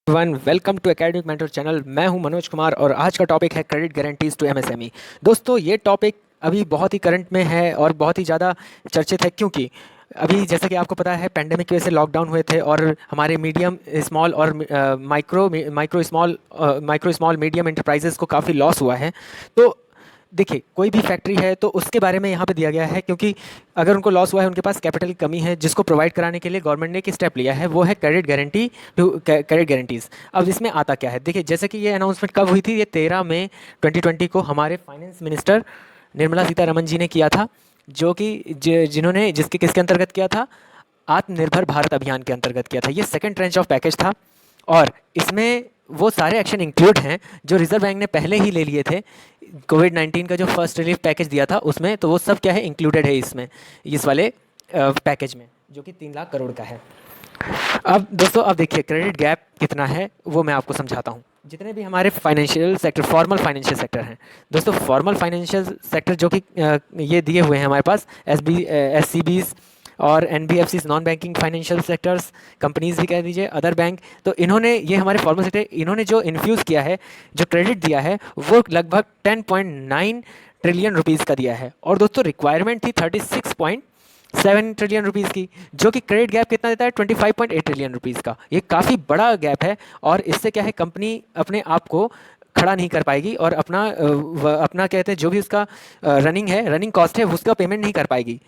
One welcome to Academic Mentor channel. मैं हूं मनोज कुमार और आज का टॉपिक है क्रेडिट गारंटीज टू एमएसएमई। दोस्तों, ये टॉपिक अभी बहुत ही करंट में है और बहुत ही ज़्यादा चर्चित है, क्योंकि अभी जैसा कि आपको पता है पैंडेमिक की वजह से लॉकडाउन हुए थे और हमारे मीडियम स्मॉल और माइक्रो स्मॉल मीडियम एंटरप्राइजेस को काफ़ी लॉस हुआ है। तो देखिए, कोई भी फैक्ट्री है तो उसके बारे में यहाँ पे दिया गया है, क्योंकि अगर उनको लॉस हुआ है, उनके पास कैपिटल की कमी है, जिसको प्रोवाइड कराने के लिए गवर्नमेंट ने एक स्टेप लिया है, वो है credit guarantee to credit guarantees. अब इसमें आता क्या है, देखिए, जैसे कि ये अनाउंसमेंट कब हुई थी, ये 13 मई 2020 को हमारे फाइनेंस मिनिस्टर निर्मला सीतारमन जी ने किया था, जो कि जिन्होंने जिसके किसके अंतर्गत किया था, आत्मनिर्भर भारत अभियान के अंतर्गत किया था। ये सेकेंड ट्रेंच ऑफ पैकेज था और इसमें वो सारे एक्शन इंक्लूड हैं जो रिजर्व बैंक ने पहले ही ले लिए थे। कोविड-19 का जो फर्स्ट रिलीफ पैकेज दिया था उसमें, तो वो सब क्या है, इंक्लूडेड है इसमें, इस वाले पैकेज में, जो कि 3 लाख करोड़ का है। अब दोस्तों, अब देखिए क्रेडिट गैप कितना है वो मैं आपको समझाता हूँ। जितने भी हमारे financial sector, formal financial sector हैं दोस्तों, फॉर्मल फाइनेंशियल सेक्टर जो कि ये दिए हुए हैं हमारे पास, एस सी बीज और N B F C, non banking financial sectors, companies भी कह दीजिए, अदर बैंक। तो इन्होंने, ये हमारे फॉर्मल सेक्टर, इन्होंने जो इन्फ्यूज़ किया है, जो क्रेडिट दिया है, वो लगभग 10.9 ट्रिलियन रुपीज़ का दिया है। और दोस्तों, रिक्वायरमेंट थी 36.7 ट्रिलियन रुपीज़ की, जो कि क्रेडिट गैप कितना देता है, 25.8 ट्रिलियन रुपीज़ का। ये काफ़ी बड़ा गैप है और इससे क्या है, कंपनी अपने आप को खड़ा नहीं कर पाएगी और अपना कहते हैं जो भी उसका रनिंग कॉस्ट है, उसका पेमेंट नहीं कर पाएगी।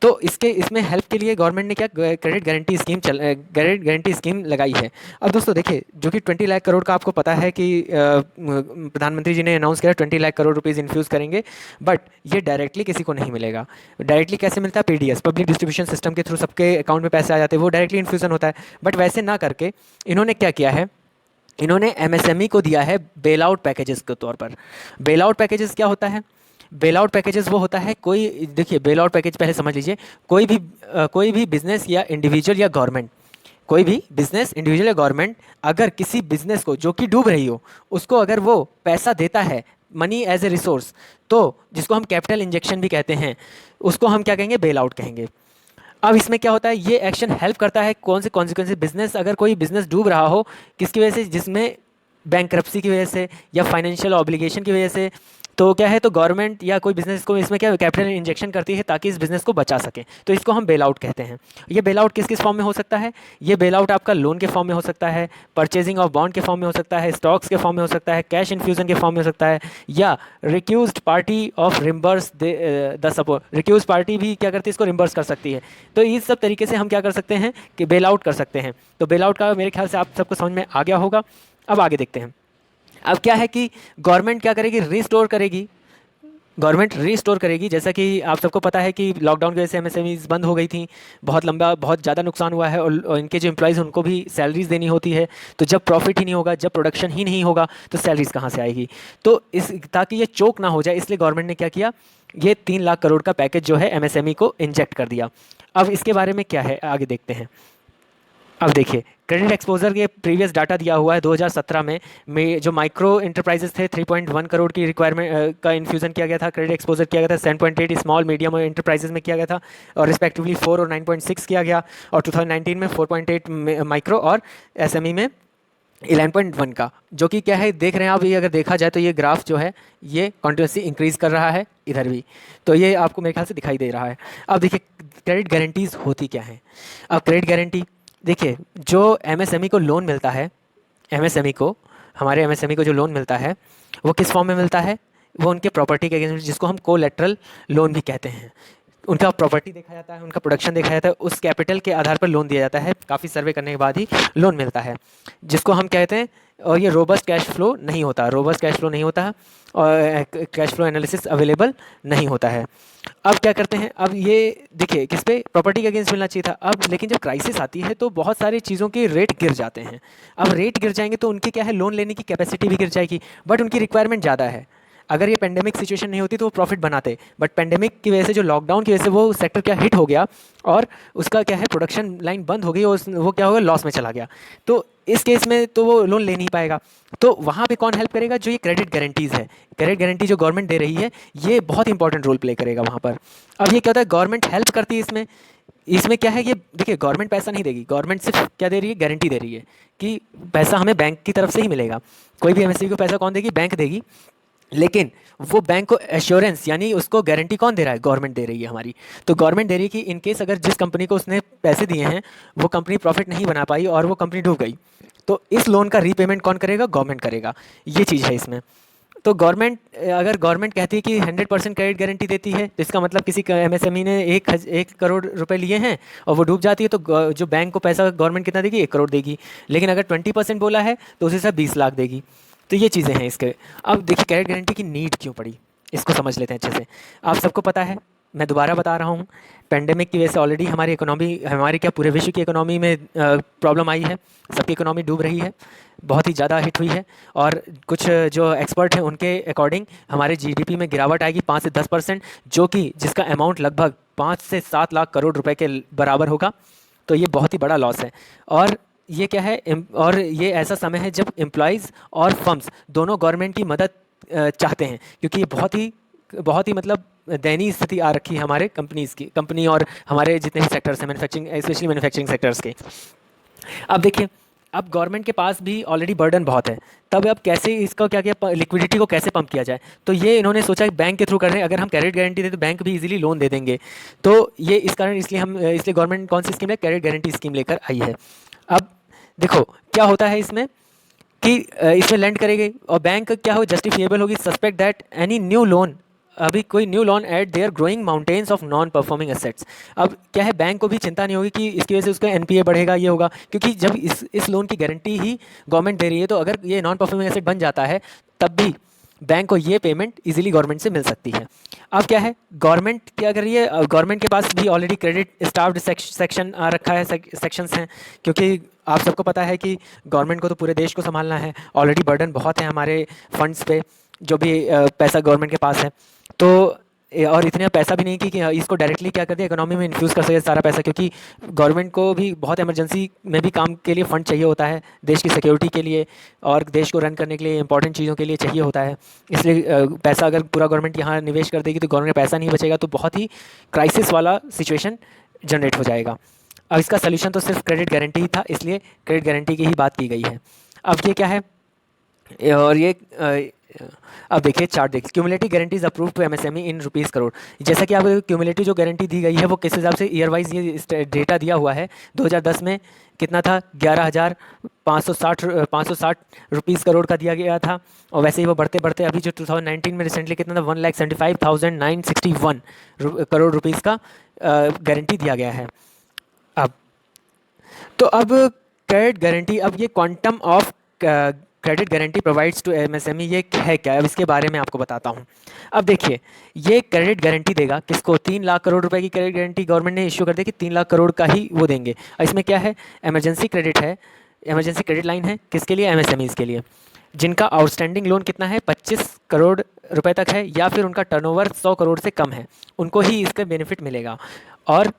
तो इसमें हेल्प के लिए गवर्नमेंट ने क्या क्रेडिट गारंटी स्कीम लगाई है। अब दोस्तों देखिए, जो कि 20 लाख करोड़ का, आपको पता है कि प्रधानमंत्री जी ने अनाउंस किया 20 लाख करोड़ रुपीज़ इन्फ्यूज़ करेंगे, बट ये डायरेक्टली किसी को नहीं मिलेगा। डायरेक्टली कैसे मिलता है, पीडीएस, पब्लिक डिस्ट्रीब्यूशन सिस्टम के थ्रू सबके अकाउंट में पैसे आ जाते हैं, वो डायरेक्टली इन्फ्यूज़न होता है। बट वैसे ना करके इन्होंने क्या किया है, इन्होंने एमएसएमई को दिया है बेल आउट पैकेजेस के तौर पर। बेल आउट पैकेजेस क्या होता है, बेल आउट पैकेजेस वो होता है, कोई, देखिए, बेल आउट पैकेज पहले समझ लीजिए। कोई भी बिजनेस या इंडिविजुअल या गवर्नमेंट, कोई भी बिजनेस, इंडिविजुअल या गवर्नमेंट, अगर किसी बिजनेस को जो कि डूब रही हो, उसको अगर वो पैसा देता है, मनी एज ए रिसोर्स, तो जिसको हम कैपिटल इंजेक्शन भी कहते हैं, उसको हम क्या कहेंगे, बेल आउट कहेंगे। अब इसमें क्या होता है, ये एक्शन हेल्प करता है कौन से कॉन्सिक्वेंसेज, बिजनेस, अगर कोई बिजनेस डूब रहा हो किसकी वजह से, जिसमें बैंकरप्सी की वजह से या फाइनेंशियल ऑब्लिगेशन की वजह से, तो क्या है, तो गवर्नमेंट या कोई बिजनेस को इसमें क्या कैपिटल इंजेक्शन करती है ताकि इस बिजनेस को बचा सके, तो इसको हम बेल आउट कहते हैं। ये बेल आउट किस किस फॉर्म में हो सकता है, ये बेल आउट आपका लोन के फॉर्म में हो सकता है, परचेजिंग ऑफ बॉन्ड के फॉर्म में हो सकता है, स्टॉक्स के फॉर्म में हो सकता है, कैश इन्फ्यूजन के फॉर्म में हो सकता है, या recused party of reimburse the support, recuse party भी क्या करती है, इसको रिम्बर्स कर सकती है। तो इस सब तरीके से हम क्या कर सकते हैं कि बेल आउट कर सकते हैं। तो बेल आउट का मेरे ख्याल से आप सबको समझ में आ गया होगा। अब आगे देखते हैं। अब क्या है कि गवर्नमेंट क्या करेगी, रिस्टोर करेगी, गवर्नमेंट रिस्टोर करेगी। जैसा कि आप सबको पता है कि लॉकडाउन की वजह से एमएसएमईज बंद हो गई थी, बहुत लंबा, बहुत ज़्यादा नुकसान हुआ है और इनके जो एम्प्लॉयज़ उनको भी सैलरीज देनी होती है। तो जब प्रॉफिट ही नहीं होगा, जब प्रोडक्शन ही नहीं होगा, तो सैलरीज कहाँ से आएगी। तो इस, ताकि ये चोक ना हो जाए, इसलिए गवर्नमेंट ने क्या किया, ये 3 लाख करोड़ का पैकेज जो है एमएसएमई को इंजेक्ट कर दिया। अब इसके बारे में क्या है, आगे देखते हैं। अब देखिए, क्रेडिट एक्सपोजर के प्रीवियस डाटा दिया हुआ है 2017 में जो माइक्रो इंटरप्राइजेस थे, 3.1 करोड़ की रिक्वायरमेंट का इन्फ्यूजन किया गया था, क्रेडिट एक्सपोजर किया गया था। 7.8 स्मॉल मीडियम इंटरप्राइजेस में किया गया था और रिस्पेक्टिवली 4 और 9.6 किया गया। और 2019 में 4.8 माइक्रो और एसएमई में 11.1 का, जो कि क्या है, देख रहे हैं आप, ये अगर देखा जाए तो ये ग्राफ जो है ये कॉन्टिन्यूसली इंक्रीज कर रहा है इधर भी, तो ये आपको मेरे ख्याल से दिखाई दे रहा है। अब देखिए, क्रेडिट गारंटीज होती क्या है। अब क्रेडिट गारंटी, देखिए, जो एमएसएमई को लोन मिलता है, एमएसएमई को, हमारे एमएसएमई को जो लोन मिलता है, वो किस फॉर्म में मिलता है, वो उनके प्रॉपर्टी के अगेंस्ट, जिसको हम कोलेटरल लोन भी कहते हैं। उनका प्रॉपर्टी देखा जाता है, उनका प्रोडक्शन देखा जाता है, उस कैपिटल के आधार पर लोन दिया जाता है, काफ़ी सर्वे करने के बाद ही लोन मिलता है, जिसको हम कहते हैं। और ये रोबस्ट कैश फ्लो नहीं होता, रोबस्ट कैश फ्लो नहीं होता है और कैश फ्लो एनालिसिस अवेलेबल नहीं होता है। अब क्या करते हैं, अब ये देखिए, किस पे, प्रॉपर्टी के अगेंस्ट मिलना चाहिए था। अब लेकिन जब क्राइसिस आती है तो बहुत सारी चीज़ों के रेट गिर जाते हैं। अब रेट गिर जाएंगे तो उनकी क्या है, लोन लेने की कैपेसिटी भी गिर जाएगी, बट उनकी रिक्वायरमेंट ज़्यादा है। अगर ये पेंडेमिक सिचुएशन नहीं होती तो वो प्रॉफिट बनाते, बट पेंडेमिक की वजह से, जो लॉकडाउन की वजह से वो सेक्टर क्या हिट हो गया और उसका क्या है, प्रोडक्शन लाइन बंद हो गई और वो क्या होगा, लॉस में चला गया। तो इस केस में तो वो लोन ले नहीं पाएगा। तो वहाँ पे कौन हेल्प करेगा, जो ये क्रेडिट गारंटीज़ है, क्रेडिट गारंटी जो गवर्नमेंट दे रही है, ये बहुत इंपॉर्टेंट रोल प्ले करेगा वहाँ पर। अब ये क्या होता है, गवर्नमेंट हेल्प करती है इसमें, इसमें क्या है, ये देखिए गवर्नमेंट पैसा नहीं देगी, गवर्नमेंट सिर्फ क्या दे रही है, गारंटी दे रही है कि पैसा हमें बैंक की तरफ से ही मिलेगा। कोई भी एमएसएमई को पैसा कौन देगी, बैंक देगी। लेकिन वो बैंक को एश्योरेंस यानी उसको गारंटी कौन दे रहा है, गवर्नमेंट दे रही है हमारी। तो गवर्नमेंट दे रही है कि इन केस अगर जिस कंपनी को उसने पैसे दिए हैं वो कंपनी प्रॉफिट नहीं बना पाई और वो कंपनी डूब गई, तो इस लोन का रीपेमेंट कौन करेगा, गवर्नमेंट करेगा। ये चीज़ है इसमें। तो गवर्नमेंट, अगर गवर्नमेंट कहती है कि 100% क्रेडिट गारंटी देती है, तो इसका मतलब किसी एमएसएमई ने 1 करोड़ रुपए लिए हैं और वो डूब जाती है, तो जो बैंक को पैसा गवर्नमेंट कितना देगी, 1 करोड़ देगी। लेकिन अगर 20% बोला है तो उसी से 20 लाख देगी। तो ये चीज़ें हैं इसके। अब देखिए क्रेडिट गारंटी की नीड क्यों पड़ी, इसको समझ लेते हैं अच्छे से। आप सबको पता है, मैं दोबारा बता रहा हूँ, पेंडेमिक की वजह से ऑलरेडी हमारी इकोनॉमी, हमारी क्या पूरे विश्व की इकोनॉमी में प्रॉब्लम आई है, सबकी इकोनॉमी डूब रही है, बहुत ही ज़्यादा हिट हुई है। और कुछ जो एक्सपर्ट हैं उनके अकॉर्डिंग हमारे जीडीपी में गिरावट आएगी 5 से 10%, जो कि जिसका अमाउंट लगभग 5 से 7 लाख करोड़ रुपए के बराबर होगा। तो ये बहुत ही बड़ा लॉस है। और ये क्या है, और ये ऐसा समय है जब एम्प्लॉयज़ और फर्म्स दोनों गवर्नमेंट की मदद चाहते हैं, क्योंकि ये बहुत ही मतलब दयनीय स्थिति आ रखी है हमारे कंपनी और हमारे जितने भी सेक्टर्स हैं, मैन्युफैक्चरिंग, स्पेशली मैन्युफैक्चरिंग सेक्टर्स के। अब देखिए, अब गवर्नमेंट के पास भी ऑलरेडी बर्डन बहुत है, तब अब कैसे इसका क्या किया, लिक्विडिटी को कैसे पंप किया जाए। तो ये इन्होंने सोचा कि बैंक के थ्रू कर रहे हैं, अगर हम क्रेडिट गारंटी दें तो बैंक भी इजीली लोन दे देंगे। तो ये इस कारण इसलिए गवर्नमेंट कौन सी स्कीम है, क्रेडिट गारंटी स्कीम लेकर आई है। अब देखो क्या होता है इसमें कि इसमें लैंड करेंगे और बैंक क्या हो, जस्टिफिएबल होगी, suspect that any new loan, अभी कोई new loan eight there growing mountains of non performing assets. अब क्या है, बैंक को भी चिंता नहीं होगी कि इसकी वजह से उसका एनपीए बढ़ेगा, ये होगा, क्योंकि जब इस लोन की गारंटी ही गवर्नमेंट दे रही है, तो अगर ये नॉन परफॉर्मिंग एसेट बन जाता है तब भी बैंक को ये पेमेंट इजीली गवर्नमेंट से मिल सकती है। अब क्या है, गवर्नमेंट क्या कर रही है, गवर्नमेंट के पास भी ऑलरेडी क्रेडिट स्टाफ्ड सेक्शन आ रखा है, सेक्शंस हैं, क्योंकि आप सबको पता है कि गवर्नमेंट को तो पूरे देश को संभालना है, ऑलरेडी बर्डन बहुत है हमारे फंड्स पे, जो भी पैसा गवर्नमेंट के पास है। तो और इतना पैसा भी नहीं कि इसको डायरेक्टली क्या कर दिया, इकोनॉमी में इन्फ्यूज़ कर सके सारा पैसा, क्योंकि गवर्नमेंट को भी बहुत इमरजेंसी में भी काम के लिए फ़ंड चाहिए होता है, देश की सिक्योरिटी के लिए और देश को रन करने के लिए, इंपॉर्टेंट चीज़ों के लिए चाहिए होता है। इसलिए पैसा अगर पूरा गवर्नमेंट यहाँ निवेश कर देगी तो गवर्नमेंट का पैसा नहीं बचेगा, तो बहुत ही क्राइसिस वाला सिचुएशन जनरेट हो जाएगा। अब इसका सोल्यूशन तो सिर्फ क्रेडिट गारंटी ही था, इसलिए क्रेडिट गारंटी की ही बात की गई है। अब ये क्या है, और ये अब देखिए चार्ट देखिए, cumulative guarantees approve to MSME in ₹crore. जैसा कि आपको क्यूमुलेटिव जो गारंटी दी गई है वो किस हिसाब से ईयर वाइज ये डेटा दिया हुआ है। 2010 में कितना था, 11,560 रुपीज़ करोड़ का दिया गया था, और वैसे ही वो बढ़ते बढ़ते अभी जो 2019 में रिसेंटली कितना था, 1,75,961 करोड़ रुपीज़ का गारंटी दिया गया है। अब तो अब क्रेडिट गारंटी, अब ये quantum of credit guarantee provides to MSME, ये है क्या, अब इसके बारे में आपको बताता हूँ। अब देखिए, ये क्रेडिट गारंटी देगा किसको, 3 लाख करोड़ रुपए की क्रेडिट गारंटी गवर्नमेंट ने इश्यू कर दी कि 3 लाख करोड़ का ही वो देंगे। और इसमें क्या है, इमरजेंसी क्रेडिट है, इमरजेंसी क्रेडिट लाइन है, किसके लिए, एमएसएमईज़ के लिए, जिनका आउटस्टैंडिंग लोन कितना है, 25 करोड़ रुपए तक है, या फिर उनका टर्नओवर 100 करोड़ से कम है, उनको ही इसका बेनिफिट मिलेगा। और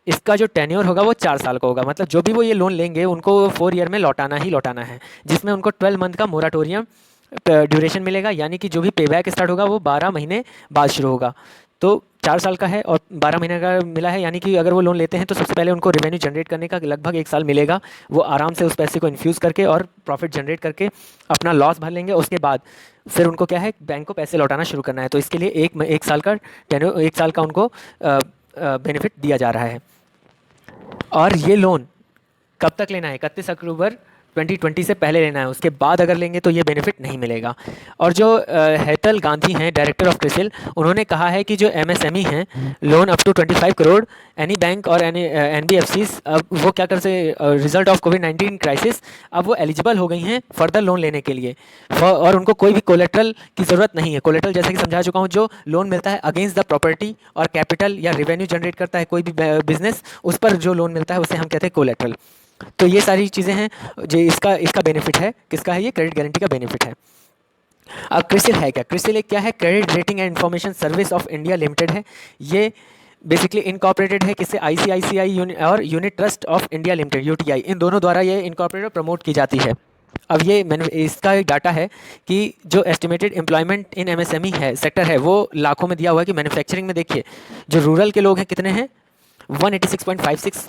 इसका जो टेन्योर होगा वो 4 साल का होगा, मतलब जो भी वो ये लोन लेंगे उनको 4 ईयर में लौटाना ही लौटाना है, जिसमें उनको 12 मंथ का मोराटोरियम ड्यूरेशन मिलेगा, यानी कि जो भी पेबैक स्टार्ट होगा वो 12 महीने बाद शुरू होगा। तो 4 साल का है और 12 महीने का मिला है, यानी कि अगर वो लोन लेते हैं तो सबसे पहले उनको रेवेन्यू जनरेट करने का लगभग 1 साल मिलेगा, वो आराम से उस पैसे को इन्फ्यूज़ करके और प्रॉफिट जनरेट करके अपना लॉस भर लेंगे। उसके बाद फिर उनको क्या है, बैंक को पैसे लौटाना शुरू करना है। तो इसके लिए एक साल का टेन्योर, 1 साल का उनको बेनिफिट दिया जा रहा है। और ये लोन कब तक लेना है, 31 अक्टूबर 2020 से पहले लेना है, उसके बाद अगर लेंगे तो ये बेनिफिट नहीं मिलेगा। और जो हेतल गांधी हैं, डायरेक्टर ऑफ क्रिसिल, उन्होंने कहा है कि जो एमएसएमई हैं, loan up to 25 crore, any bank और एनी एनबीएफसीज, अब वो क्या कर से रिजल्ट ऑफ कोविड-19 क्राइसिस, अब वो एलिजिबल हो गई हैं फर्दर लोन लेने के लिए, और उनको कोई भी कोलेट्रल की ज़रूरत नहीं है। कोलेट्रल जैसे कि समझा चुका हूँ, जो लोन मिलता है अगेंस्ट द प्रॉपर्टी और कैपिटल या रेवेन्यू जनरेट करता है कोई भी बिजनेस, उस पर जो लोन मिलता है उसे हम कहते हैं कोलेट्रल। तो ये सारी चीज़ें हैं जो इसका बेनिफिट है, किसका है, ये क्रेडिट गारंटी का बेनिफिट है। अब क्रिसिल है क्या, क्रिसिल एक क्या है, credit rating and information service of India limited है। ये बेसिकली इनकॉर्पोरेटेड है किससे, आईसीआईसीआई और unit trust of India limited, UTI, इन दोनों द्वारा ये इनकॉर्पोरेट प्रमोट की जाती है। अब ये इसका एक डाटा है कि जो एस्टिमेटेड एम्प्लॉयमेंट इन एमएसएमई है सेक्टर है, वो लाखों में दिया हुआ है कि मैन्युफैक्चरिंग में देखिए जो रूरल के लोग हैं कितने हैं, 186.56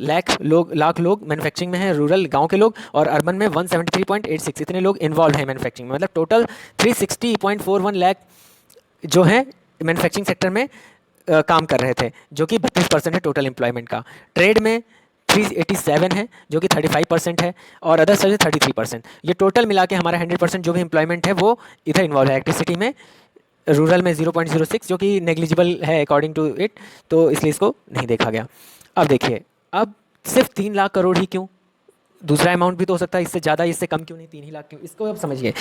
लाख लोग मैन्युफैक्चरिंग में हैं, रूरल गांव के लोग, और अर्बन में 173.86, इतने लोग इन्वॉल्व हैं मैन्युफैक्चरिंग में। मतलब टोटल 360.41 लाख जो है मैन्युफैक्चरिंग सेक्टर में काम कर रहे थे, जो कि 32% है टोटल एम्प्लॉयमेंट का। ट्रेड में 387 है जो कि 35% है, और अदर सर्विस 33%। ये टोटल मिला के हमारा 100% जो भी एम्प्लॉयमेंट है वो इधर इन्वॉल्व है। इलेक्ट्रिसिटी में रूरल में 0.06 जो कि नेग्लिजिबल है अकॉर्डिंग टू इट, तो इसलिए इसको नहीं देखा गया। अब देखिए, अब सिर्फ 3 लाख करोड़ ही क्यों? दूसरा अमाउंट भी तो हो सकता है इससे ज़्यादा, इससे कम क्यों नहीं, 3 ही लाख क्यों? इसको अब समझिए।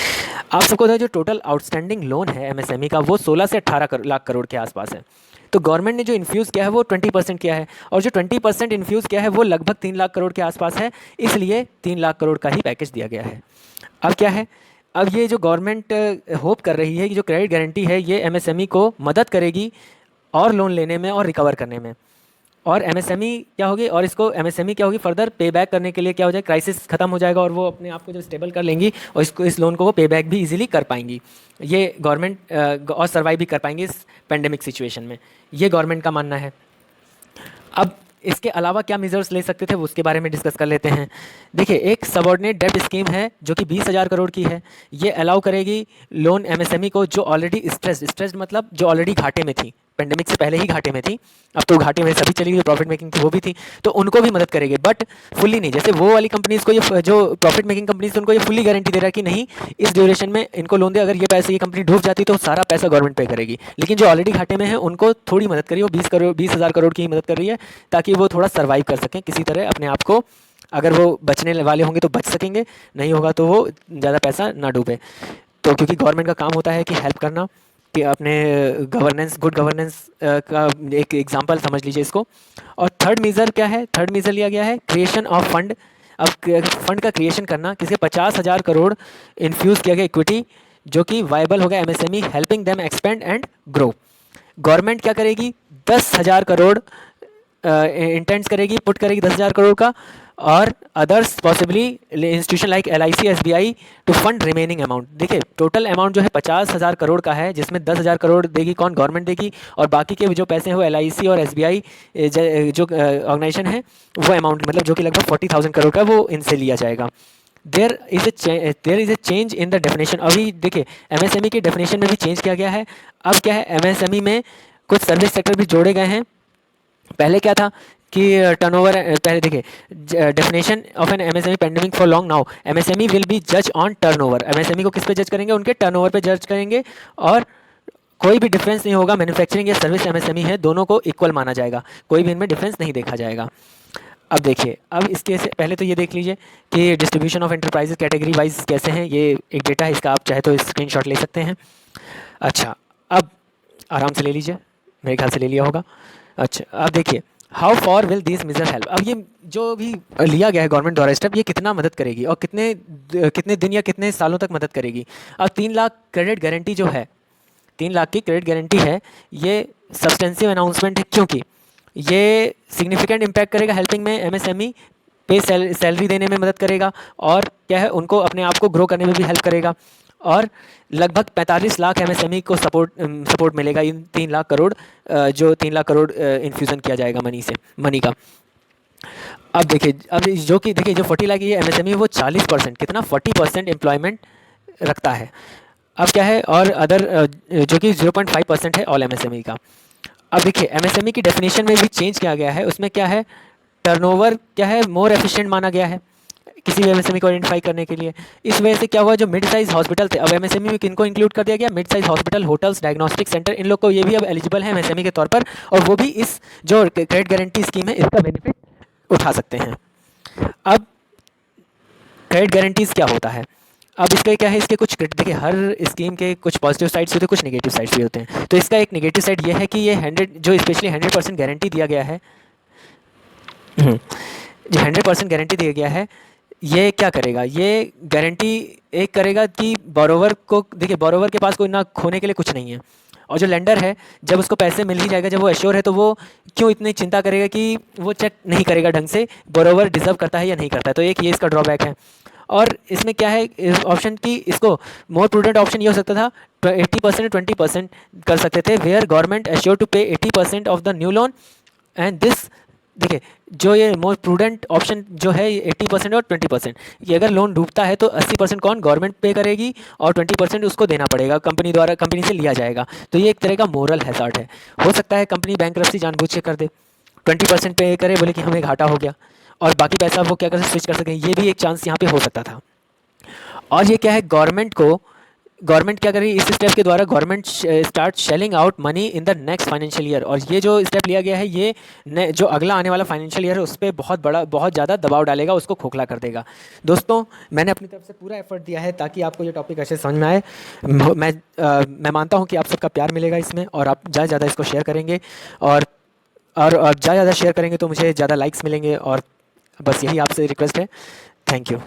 आप सबको पता है जो टोटल आउटस्टैंडिंग लोन है एमएसएमई का वो 16 से 18 लाख करोड़ के आसपास है। तो गवर्नमेंट ने जो इन्फ्यूज़ किया है वो 20% किया है, और जो 20% इन्फ्यूज़ किया है वो लगभग 3 लाख करोड़ के आसपास है, इसलिए 3 लाख करोड़ का ही पैकेज दिया गया है। अब क्या है, अब ये जो गवर्नमेंट होप कर रही है कि जो क्रेडिट गारंटी है ये एमएसएमई को मदद करेगी और लोन लेने में और रिकवर करने में, और एमएसएमई क्या होगी, और इसको एमएसएमई क्या होगी फर्दर पे बैक करने के लिए क्या हो जाए, क्राइसिस खत्म हो जाएगा और वो अपने आप को जब स्टेबल कर लेंगी और इसको इस लोन को वो पे बैक भी इजीली कर पाएंगी, ये गवर्नमेंट और सर्वाइव भी कर पाएंगे इस पेंडेमिक सिचुएशन में, ये गवर्नमेंट का मानना है। अब इसके अलावा क्या मेजर्स ले सकते थे वो उसके बारे में डिस्कस कर लेते हैं। देखिए, एक सबऑर्डिनेट डेब्ट स्कीम है जो कि 20,000 करोड़ की है। ये अलाउ करेगी लोन एमएसएमई को जो ऑलरेडी स्ट्रेस्ड मतलब जो ऑलरेडी घाटे में थी, पेंडेमिक से पहले ही घाटे में थी, अब तो घाटे में सभी चली गई, प्रॉफिट मेकिंग थी वो भी थी, तो उनको भी मदद करेगी, बट फुल्ली नहीं। जैसे वो वाली कंपनीज को ये जो प्रॉफिट मेकिंग कंपनीज थी उनको ये फुल्ली गारंटी दे रहा है कि नहीं इस ड्यूरेशन में इनको लोन दे, अगर ये पैसे ये कंपनी डूब जाती तो सारा पैसा गवर्नमेंट पे करेगी। लेकिन जो ऑलरेडी घाटे में है उनको थोड़ी मदद करिए, वो 20,000 करोड़ की ही मदद कर रही है ताकि वो थोड़ा सर्वाइव कर सकें किसी तरह अपने आप को। अगर वो बचने वाले होंगे तो बच सकेंगे, नहीं होगा तो वो ज़्यादा पैसा ना डूबे। तो क्योंकि गवर्नमेंट का काम होता है कि हेल्प करना, कि अपने गवर्नेंस, गुड गवर्नेंस का एक एग्जांपल समझ लीजिए इसको। और थर्ड मेजर क्या है, थर्ड मेजर लिया गया है क्रिएशन ऑफ फंड। अब फंड का क्रिएशन करना, किसी 50,000 करोड़ इन्फ्यूज़ किया गया इक्विटी जो कि वायबल होगा MSME, helping them expand and grow. Government क्या करेगी, 10,000 करोड़ इंटेंट्स करेगी, पुट करेगी 10,000 करोड़ का, और others possibly institution like LIC SBI to fund remaining amount. देखिए, टोटल अमाउंट जो है 50,000 करोड़ का है, जिसमें 10,000 करोड़ देगी कौन, गवर्नमेंट देगी, और बाकी के जो पैसे हैं वो एलआईसी और एसबीआई जो ऑर्गेनाइजेशन है वो अमाउंट, मतलब जो कि लगभग 40,000 करोड़ का, वो इनसे लिया जाएगा। There is a change in the definition. अभी देखिए, एमएसएमई की डेफिनेशन में भी चेंज किया गया है। अब क्या है, एमएसएमई में कुछ सर्विस सेक्टर भी जोड़े गए हैं। पहले क्या था कि टर्नओवर, पहले देखिए definition of an MSME pandemic for long, now MSME will be जज ऑन टर्नओवर। एमएसएमई को किस पे जज करेंगे, उनके टर्नओवर पे जज करेंगे, और कोई भी डिफरेंस नहीं होगा। मैन्युफैक्चरिंग या सर्विस एमएसएमई है, दोनों को इक्वल माना जाएगा, कोई भी इनमें डिफरेंस नहीं देखा जाएगा। अब देखिए, अब इसके से पहले तो ये देख लीजिए कि distribution of enterprises category wise कैसे हैं। ये एक डेटा है, इसका आप चाहे तो स्क्रीनशॉट ले सकते हैं। अच्छा, अब आराम से ले लीजिए, मेरे ख्याल से ले लिया होगा। अच्छा, अब देखिए, how far will this measure help. अब ये जो भी लिया गया है गवर्नमेंट द्वारा स्टेप, ये कितना मदद करेगी और कितने दिन या कितने सालों तक मदद करेगी। अब 3 लाख क्रेडिट गारंटी जो है, 3 लाख की क्रेडिट गारंटी है, ये सब्सटेंसिव अनाउंसमेंट है, क्योंकि ये सिग्निफिकेंट इम्पैक्ट करेगा हेल्पिंग में एमएसएमई, पे सैलरी देने में मदद करेगा, और क्या है उनको अपने आप को ग्रो करने में भी हेल्प करेगा, और लगभग 45 लाख एमएसएमई को सपोर्ट मिलेगा इन 3 लाख करोड़, जो 3 लाख करोड़ इन्फ्यूज़न किया जाएगा मनी का। अब देखिए, अब जो कि देखिए जो 40 लाख ये एमएसएमई वो 40% कितना 40% एम्प्लॉयमेंट रखता है। अब क्या है, और अदर जो कि 0.5% है ऑल एमएसएमई का। अब देखिए, एमएसएमई की डेफिनेशन में भी चेंज किया गया है, उसमें क्या है, टर्नओवर क्या है मोर एफिशिएंट माना गया है किसी भी एमएसएमई को आइडेंटिफाई करने के लिए। इस वजह से क्या हुआ, जो मिड साइज हॉस्पिटल थे, अब एमएसएमई में किनको इंक्लूड कर दिया गया, mid size hospital, hotels, diagnostic centre, इन लोग को ये भी अब एलिजिबल है एमएसएमई के तौर पर, और वो भी इस जो क्रेडिट गारंटी स्कीम है इसका बेनिफिट उठा सकते हैं। अब क्रेडिट गारंटीज क्या होता है, अब इसका क्या है, इसके कुछ देखिए हर स्कीम के कुछ पॉजिटिव साइड्स होते हैं, कुछ नेगेटिव साइड्स भी होते हैं। तो इसका एक नेगेटिव साइड ये है कि ये 100 जो स्पेशली 100% गारंटी दिया गया है, जो 100% गारंटी दिया गया है, ये क्या करेगा, ये गारंटी एक करेगा कि बोरोवर को, देखिए बोरोवर के पास कोई ना खोने के लिए कुछ नहीं है, और जो लेंडर है जब उसको पैसे मिल ही जाएगा, जब वो एश्योर है, तो वो क्यों इतनी चिंता करेगा कि वो चेक नहीं करेगा ढंग से, बोरोवर डिजर्व करता है या नहीं करता है। तो एक ये इसका ड्रॉबैक है। और इसमें क्या है ऑप्शन की, इसको मोर प्रूडेंट ऑप्शन ये हो सकता था 80% 20% कर सकते थे, वेयर गवर्नमेंट एश्योर टू पे 80% of the new loan, and this देखिए, जो ये मोस्ट प्रूडेंट ऑप्शन जो है 80% और 20%, ये अगर लोन डूबता है तो 80% कौन, गवर्नमेंट पे करेगी और 20% उसको देना पड़ेगा, कंपनी द्वारा, कंपनी से लिया जाएगा। तो ये एक तरह का मोरल हैज़ार्ड है। हो सकता है कंपनी बैंकरप्सी जानबूझ के कर दे, 20% पे करे, बोले कि हमें घाटा हो गया, और बाकी पैसा वो क्या कर स्विच कर सकें, ये भी एक चांस यहाँ पे हो सकता था। और ये क्या है, गवर्नमेंट क्या करेगी इस स्टेप के द्वारा, government start shelling out money in the next financial year. और ये जो स्टेप लिया गया है, ये जो अगला आने वाला फाइनेंशियल ईयर है उस पर बहुत ज़्यादा दबाव डालेगा, उसको खोखला कर देगा। दोस्तों, मैंने अपनी तरफ से पूरा एफर्ट दिया है ताकि आपको ये टॉपिक अच्छे समझ में आए। मैं मानता हूँ कि आप सबका प्यार मिलेगा इसमें, और आप ज़्यादा से ज़्यादा इसको शेयर करेंगे, और ज़्यादा से ज़्यादा शेयर करेंगे तो मुझे ज़्यादा लाइक्स मिलेंगे, और बस यही आपसे रिक्वेस्ट है। Thank you.